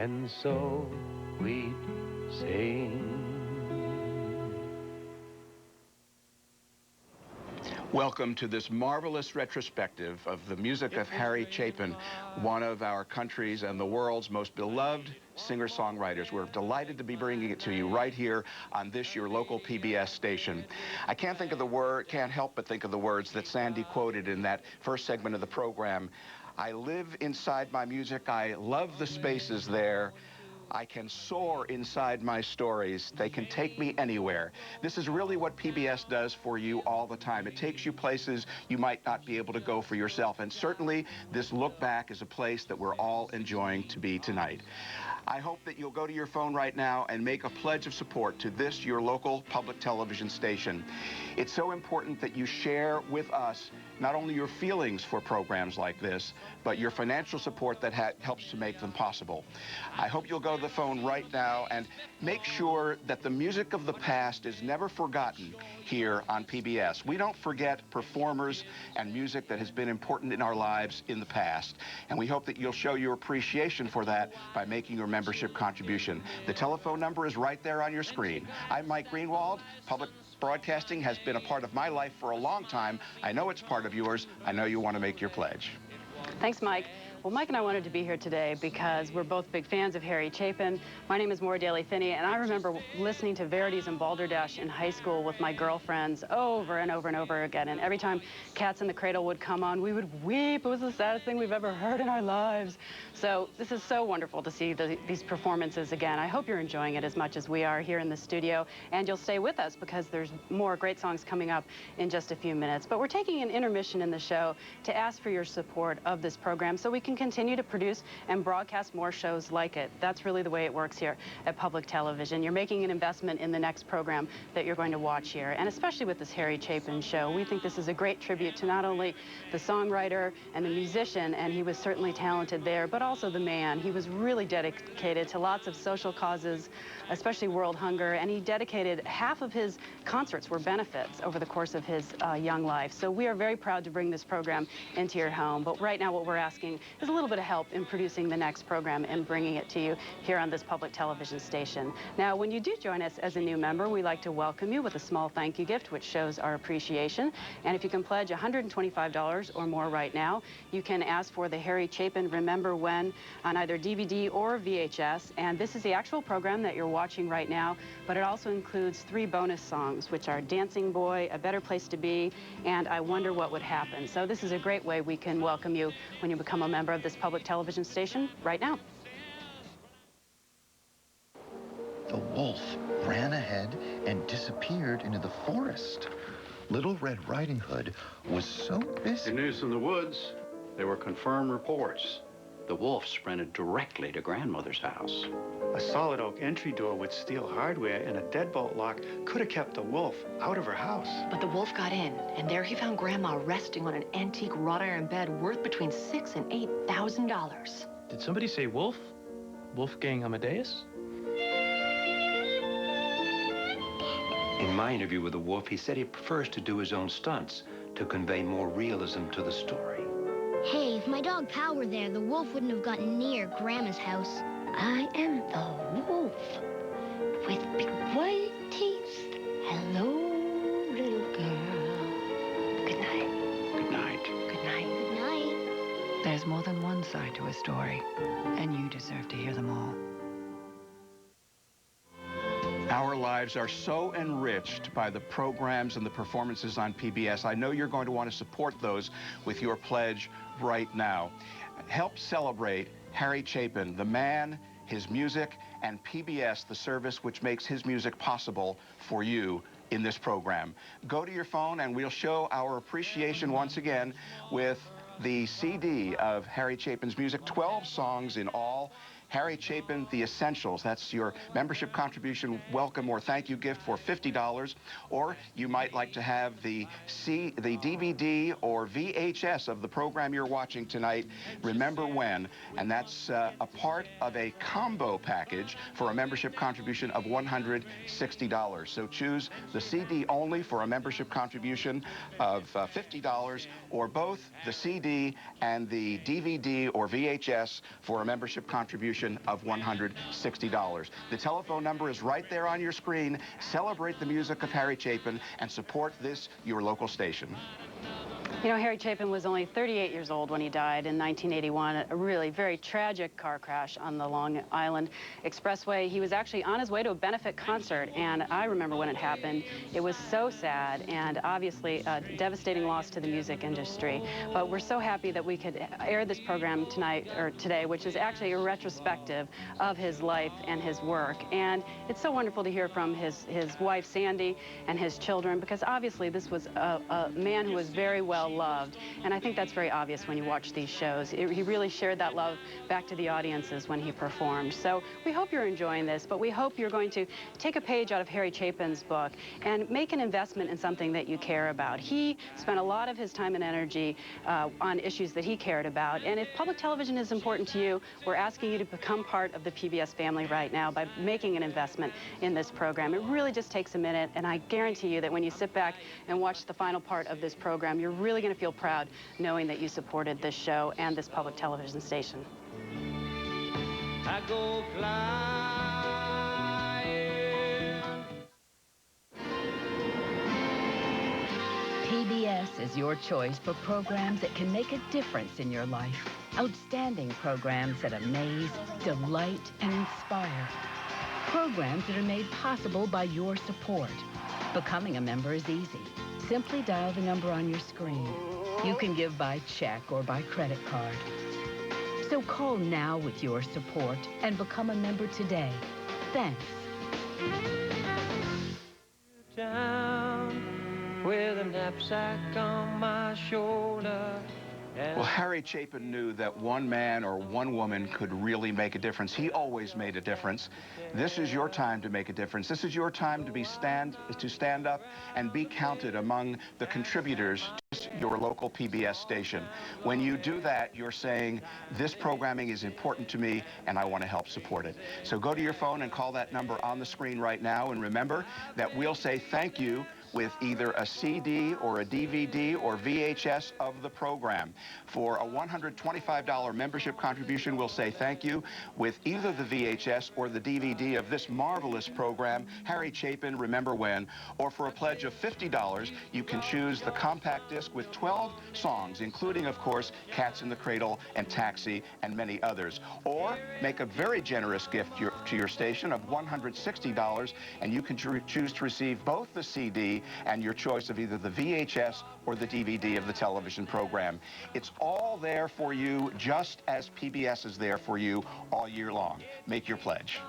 And so we'd sing. Welcome to this marvelous retrospective of the music of Harry Chapin, one of our country's and the world's most beloved singer-songwriters. We're delighted to be bringing it to you right here on this, your local PBS station. I can't help but think of the words that Sandy quoted in that first segment of the program. I live inside my music. I love the spaces there. I can soar inside my stories. They can take me anywhere. This is really what PBS does for you all the time. It takes you places you might not be able to go for yourself. And certainly, this look back is a place that we're all enjoying to be tonight. I hope that you'll go to your phone right now and make a pledge of support to this, your local public television station. It's so important that you share with us not only your feelings for programs like this, but your financial support that helps to make them possible. I hope you'll go to the phone right now and make sure that the music of the past is never forgotten here on PBS. We don't forget performers and music that has been important in our lives in the past, and we hope that you'll show your appreciation for that by making your membership contribution. The telephone number is right there on your screen. I'm Mike Greenwald. Public broadcasting has been a part of my life for a long time. I know it's part of yours. I know you want to make your pledge. Thanks, Mike. Well, Mike and I wanted to be here today because we're both big fans of Harry Chapin. My name is Maura Daly-Finney, and I remember listening to Verity's and Balderdash in high school with my girlfriends over and over and over again. And every time Cats in the Cradle would come on, we would weep. It was the saddest thing we've ever heard in our lives. So this is so wonderful to see these performances again. I hope you're enjoying it as much as we are here in the studio, and you'll stay with us because there's more great songs coming up in just a few minutes. But we're taking an intermission in the show to ask for your support of this program so we can continue to produce and broadcast more shows like it. That's really the way it works here at public television. You're making an investment in the next program that you're going to watch here, and especially with this Harry Chapin show. We think this is a great tribute to not only the songwriter and the musician, and he was certainly talented there, but also the man. He was really dedicated to lots of social causes, especially world hunger, and he dedicated half of his concerts were benefits over the course of his young life. So we are very proud to bring this program into your home. But right now what we're asking is a little bit of help in producing the next program and bringing it to you here on this public television station. Now, when you do join us as a new member, we like to welcome you with a small thank you gift, which shows our appreciation. And if you can pledge $125 or more right now, you can ask for the Harry Chapin Remember When on either DVD or VHS. And this is the actual program that you're watching right now, but it also includes 3 bonus songs, which are Dancing Boy, A Better Place to Be, and I Wonder What Would Happen. So this is a great way we can welcome you when you become a member of this public television station right now. The wolf ran ahead and disappeared into the forest. Little Red Riding Hood was so busy. In News in the Woods, there were confirmed reports. The wolf sprinted directly to Grandmother's house. A solid oak entry door with steel hardware and a deadbolt lock could have kept the wolf out of her house. But the wolf got in, and there he found Grandma resting on an antique wrought iron bed worth between $6,000 and $8,000. Did somebody say wolf? Wolfgang Amadeus? In my interview with the wolf, he said he prefers to do his own stunts to convey more realism to the story. Hey, if my dog Pal were there, the wolf wouldn't have gotten near Grandma's house. I am the wolf with big white teeth. Hello, little girl. Good night. Good night. Good night. Good night. There's more than one side to a story, and you deserve to hear them all. Our lives are so enriched by the programs and the performances on PBS. I know you're going to want to support those with your pledge right now. Help celebrate Harry Chapin, the man, his music, and PBS, the service which makes his music possible for you in this program. Go to your phone and we'll show our appreciation once again with the CD of Harry Chapin's music, 12 songs in all. Harry Chapin, The Essentials. That's your membership contribution welcome or thank you gift for $50. Or you might like to have the DVD or VHS of the program you're watching tonight, Remember When, and that's a part of a combo package for a membership contribution of $160. So choose the CD only for a membership contribution of $50, or both the CD and the DVD or VHS for a membership contribution contribution of $160. The telephone number is right there on your screen. Celebrate the music of Harry Chapin and support this, your local station. You know, Harry Chapin was only 38 years old when he died in 1981, a really very tragic car crash on the Long Island Expressway. He was actually on his way to a benefit concert, and I remember when it happened. It was so sad and obviously a devastating loss to the music industry. But we're so happy that we could air this program today, which is actually a retrospective of his life and his work. And it's so wonderful to hear from his wife, Sandy, and his children, because obviously this was a man who was very well loved, and I think that's very obvious when you watch these shows. He really shared that love back to the audiences when he performed. So we hope you're enjoying this, but we hope you're going to take a page out of Harry Chapin's book and make an investment in something that you care about. He spent a lot of his time and energy on issues that he cared about, and if public television is important to you, we're asking you to become part of the PBS family right now by making an investment in this program. It really just takes a minute, and I guarantee you that when you sit back and watch the final part of this program, you're really going to feel proud knowing that you supported this show and this public television station. I go flying. PBS is your choice for programs that can make a difference in your life. Outstanding programs that amaze, delight, and inspire. Programs that are made possible by your support. Becoming a member is easy. Simply dial the number on your screen. You can give by check or by credit card. So call now with your support and become a member today. Thanks. Down with a knapsack on my shoulder. Well, Harry Chapin knew that one man or one woman could really make a difference. He always made a difference. This is your time to make a difference. This is your time to stand up and be counted among the contributors to your local PBS station. When you do that, you're saying, this programming is important to me and I want to help support it. So go to your phone and call that number on the screen right now, and remember that we'll say thank you with either a CD or a DVD or VHS of the program. For a $125 membership contribution, we'll say thank you with either the VHS or the DVD of this marvelous program, Harry Chapin, Remember When. Or for a pledge of $50, you can choose the compact disc with 12 songs, including, of course, Cats in the Cradle and Taxi and many others. Or make a very generous gift to your station of $160, and you can choose to receive both the CD and your choice of either the VHS or the DVD of the television program. It's all there for you, just as PBS is there for you all year long. Make your pledge.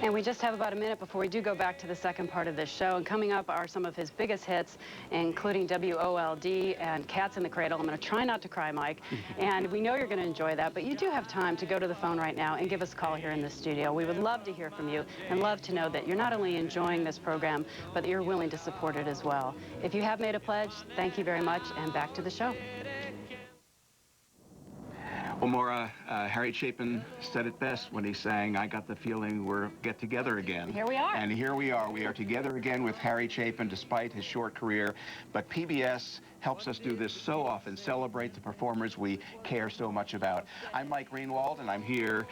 And we just have about a minute before we do go back to the second part of this show. And coming up are some of his biggest hits, including WOLD and Cats in the Cradle. I'm going to try not to cry, Mike. And we know you're going to enjoy that, but you do have time to go to the phone right now and give us a call here in the studio. We would love to hear from you and love to know that you're not only enjoying this program, but that you're willing to support it as well. If you have made a pledge, thank you very much, and back to the show. Well, Maura, Harry Chapin said it best when he sang, I got the feeling we'll get together again. Here we are. And here we are. We are together again with Harry Chapin despite his short career. But PBS helps us do this so often, celebrate the performers we care so much about. I'm Mike Greenwald, and I'm here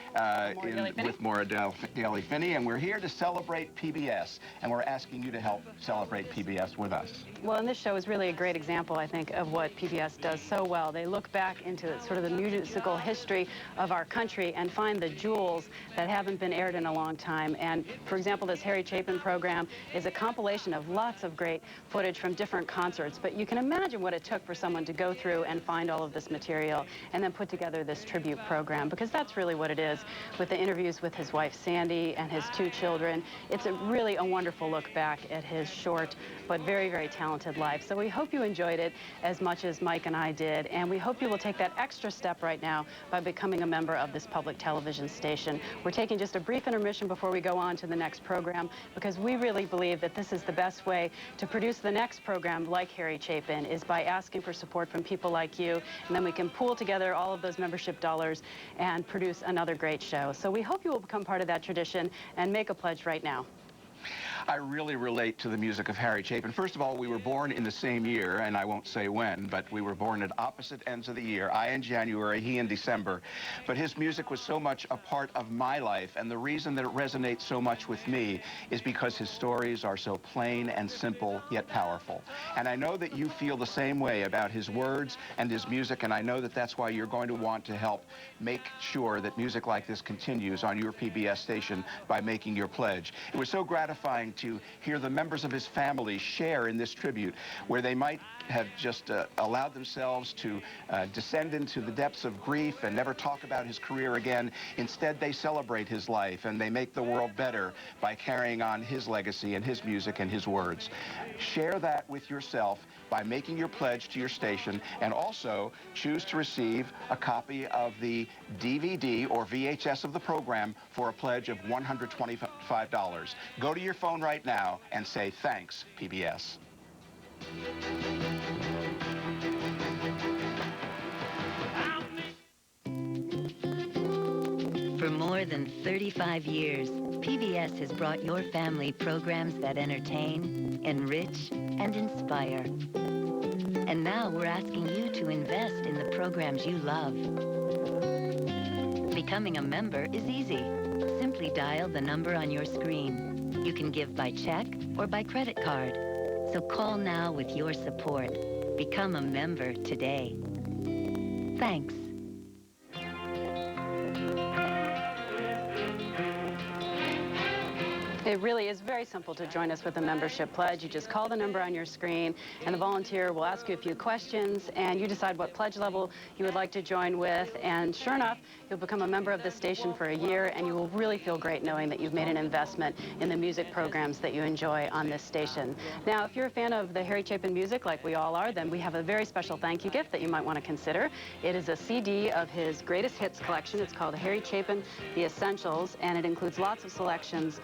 with Maura Daly Finney, and we're here to celebrate PBS. And we're asking you to help celebrate PBS with us. Well, and this show is really a great example, I think, of what PBS does so well. They look back into sort of the musical history of our country and find the jewels that haven't been aired in a long time. And, for example, this Harry Chapin program is a compilation of lots of great footage from different concerts. But you can imagine what it took for someone to go through and find all of this material and then put together this tribute program, because that's really what it is, with the interviews with his wife, Sandy, and his two children. It's really a wonderful look back at his short but very, very talented life. So we hope you enjoyed it as much as Mike and I did, and we hope you will take that extra step right now by becoming a member of this public television station. We're taking just a brief intermission before we go on to the next program, because we really believe that this is the best way to produce the next program like Harry Chapin, is by asking for support from people like you, and then we can pool together all of those membership dollars and produce another great show. So we hope you will become part of that tradition and make a pledge right now. I really relate to the music of Harry Chapin. First of all, we were born in the same year, and I won't say when, but we were born at opposite ends of the year. I in January, he in December. But his music was so much a part of my life, and the reason that it resonates so much with me is because his stories are so plain and simple, yet powerful. And I know that you feel the same way about his words and his music, and I know that that's why you're going to want to help make sure that music like this continues on your PBS station by making your pledge. It was so gratifying to hear the members of his family share in this tribute, where they might have just allowed themselves to descend into the depths of grief and never talk about his career again. Instead, they celebrate his life and they make the world better by carrying on his legacy and his music and his words. Share that with yourself by making your pledge to your station, and also choose to receive a copy of the DVD or VHS of the program for a pledge of $125. Go to your phone right now and say, "Thanks, PBS." For more than 35 years, PBS has brought your family programs that entertain, enrich, and inspire. And now we're asking you to invest in the programs you love. Becoming a member is easy. Simply dial the number on your screen. You can give by check or by credit card. So call now with your support. Become a member today. Thanks. It really is very simple to join us with a membership pledge. You just call the number on your screen, and the volunteer will ask you a few questions, and you decide what pledge level you would like to join with, and sure enough, you'll become a member of the station for a year, and you will really feel great knowing that you've made an investment in the music programs that you enjoy on this station. Now, if you're a fan of the Harry Chapin music, like we all are, then we have a very special thank you gift that you might want to consider. It is a CD of his greatest hits collection. It's called Harry Chapin, The Essentials, and it includes lots of selections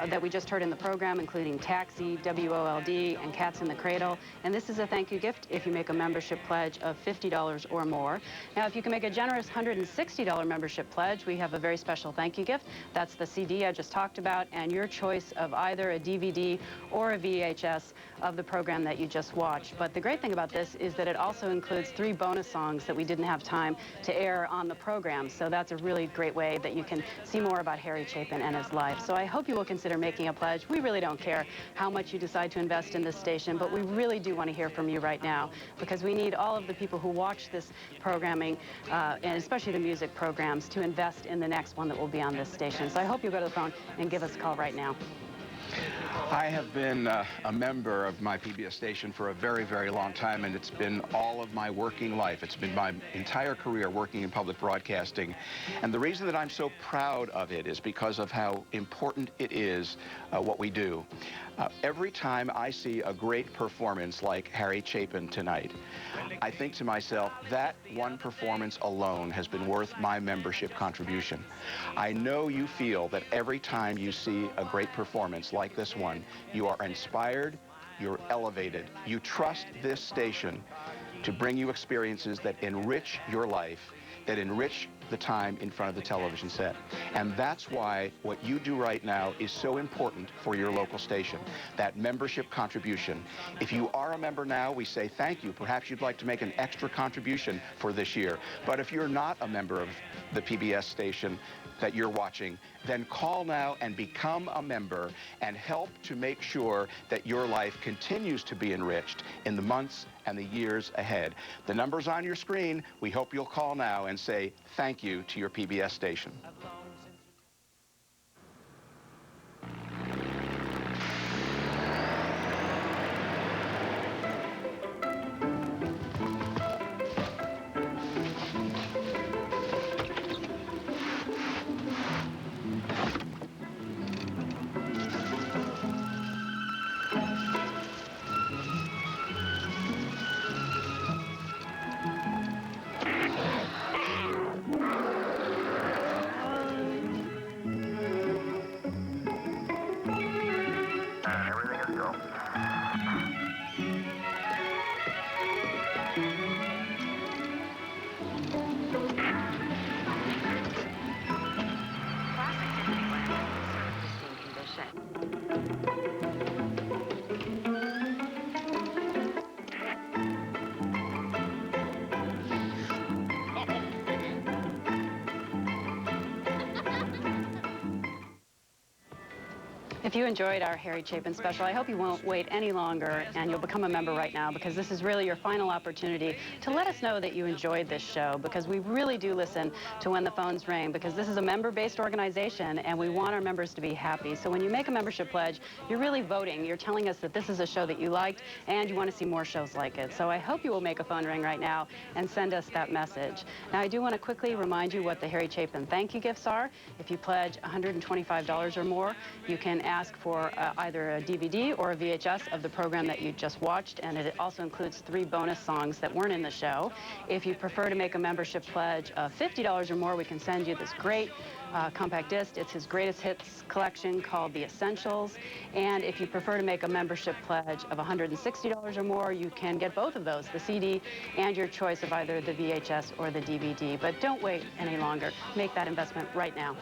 that we just heard in the program, including Taxi, WOLD, and Cats in the Cradle. And this is a thank you gift if you make a membership pledge of $50 or more. Now, if you can make a generous $160 membership pledge, we have a very special thank you gift. That's the CD I just talked about, and your choice of either a DVD or a VHS of the program that you just watched. But the great thing about this is that it also includes 3 bonus songs that we didn't have time to air on the program. So that's a really great way that you can see more about Harry Chapin and his life. So I hope you will consider making a pledge. We really don't care how much you decide to invest in this station, but we really do want to hear from you right now, because we need all of the people who watch this programming, and especially the music programs, to invest in the next one that will be on this station. So I hope you'll go to the phone and give us a call right now. I have been a member of my PBS station for a very, very long time, and it's been all of my working life. It's been my entire career working in public broadcasting. And the reason that I'm so proud of it is because of how important it is what we do. Every time I see a great performance like Harry Chapin tonight, I think to myself, that one performance alone has been worth my membership contribution. I know you feel that every time you see a great performance like this one, you are inspired, you're elevated. You trust this station to bring you experiences that enrich your life, that enrich the time in front of the television set. And that's why what you do right now is so important for your local station, that membership contribution. If you are a member now, we say thank you. Perhaps you'd like to make an extra contribution for this year. But if you're not a member of the PBS station that you're watching, then call now and become a member and help to make sure that your life continues to be enriched in the months and the years ahead. The number's on your screen. We hope you'll call now and say thank you to your PBS station. If you enjoyed our Harry Chapin special, I hope you won't wait any longer and you'll become a member right now, because this is really your final opportunity to let us know that you enjoyed this show, because we really do listen to when the phones ring, because this is a member-based organization and we want our members to be happy. So when you make a membership pledge, you're really voting. You're telling us that this is a show that you liked and you want to see more shows like it. So I hope you will make a phone ring right now and send us that message. Now, I do want to quickly remind you what the Harry Chapin thank you gifts are. If you pledge $125 or more, you can ask for either a DVD or a VHS of the program that you just watched, and it also includes 3 bonus songs that weren't in the show. If you prefer to make a membership pledge of $50 or more, we can send you this great compact disc. It's his greatest hits collection called The Essentials. And if you prefer to make a membership pledge of $160 or more, you can get both of those, the CD and your choice of either the VHS or the DVD. But don't wait any longer. Make that investment right now.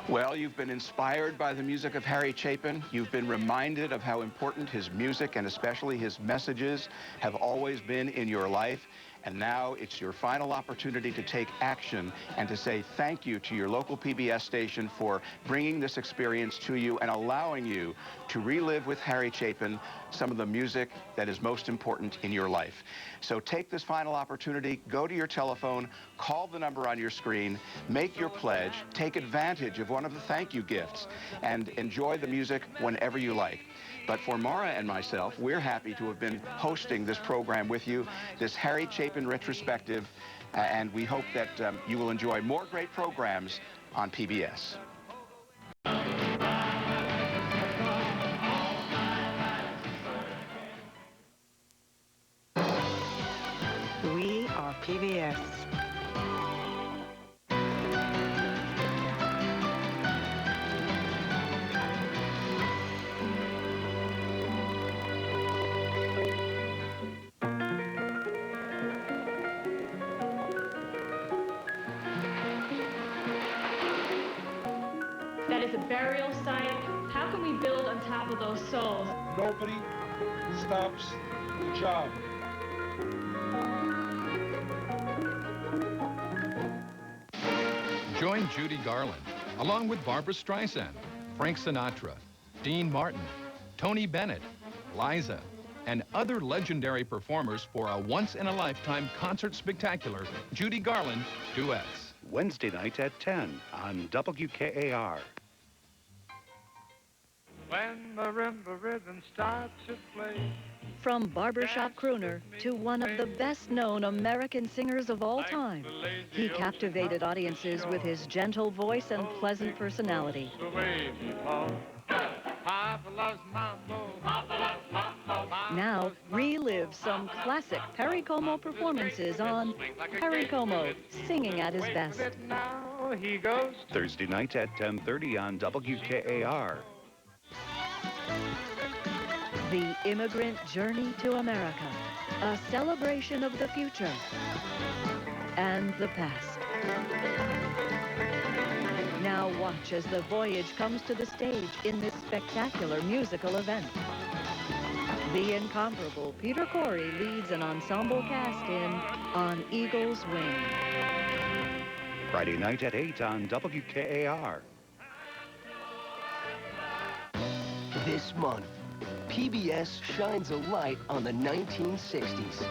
Well, you've been inspired by the music of Harry Chapin. You've been reminded of how important his music and especially his messages have always been in your life. And now it's your final opportunity to take action and to say thank you to your local PBS station for bringing this experience to you and allowing you to relive with Harry Chapin some of the music that is most important in your life. So take this final opportunity, go to your telephone, call the number on your screen, make your pledge, take advantage of one of the thank you gifts, and enjoy the music whenever you like. But for Mara and myself, we're happy to have been hosting this program with you, this Harry Chapin retrospective, and we hope that you will enjoy more great programs on PBS. We are PBS. That is a burial site. How can we build on top of those souls? Nobody stops the job. Join Judy Garland, along with Barbra Streisand, Frank Sinatra, Dean Martin, Tony Bennett, Liza, and other legendary performers for a once-in-a-lifetime concert spectacular, Judy Garland Duets. Wednesday night at 10 on WKAR. When the marimba rhythm starts to play. From barbershop crooner to one of the best-known American singers of all time, he captivated audiences with his gentle voice and pleasant personality. Now, relive some classic Perry Como performances on Perry Como, singing at his best. Now he goes. Thursday night at 10:30 on WKAR. The Immigrant Journey to America, a celebration of the future and the past. Now watch as the voyage comes to the stage in this spectacular musical event. The incomparable Peter Corey leads an ensemble cast in On Eagle's Wing. Friday night at 8 on WKAR. This month, PBS shines a light on the 1960s.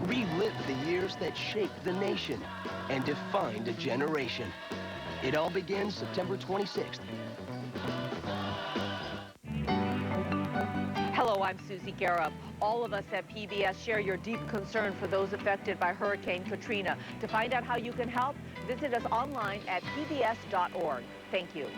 Relive the years that shaped the nation and defined a generation. It all begins September 26th. Hello, I'm Susie Garrett. All of us at PBS share your deep concern for those affected by Hurricane Katrina. To find out how you can help, visit us online at pbs.org. Thank you.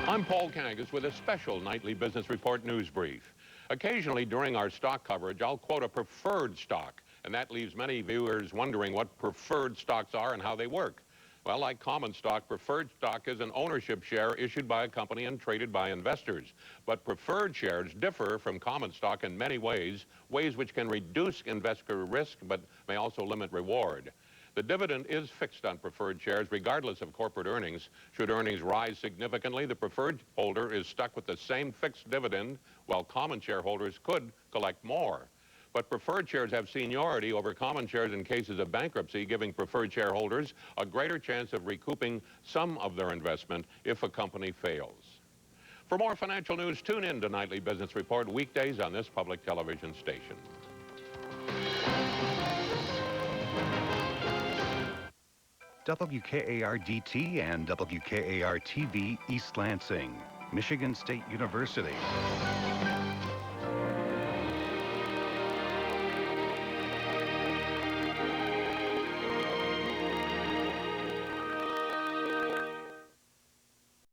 I'm Paul Kangas with a special nightly business report news brief. Occasionally during our stock coverage, I'll quote a preferred stock, and that leaves many viewers wondering what preferred stocks are and how they work. Well, like common stock, preferred stock is an ownership share issued by a company and traded by investors. But preferred shares differ from common stock in many ways, ways which can reduce investor risk but may also limit reward. The dividend is fixed on preferred shares regardless of corporate earnings. Should earnings rise significantly, the preferred holder is stuck with the same fixed dividend, while common shareholders could collect more. But preferred shares have seniority over common shares in cases of bankruptcy, giving preferred shareholders a greater chance of recouping some of their investment if a company fails. For more financial news, tune in to Nightly Business Report weekdays on this public television station. WKAR-DT and WKAR-TV East Lansing, Michigan State University.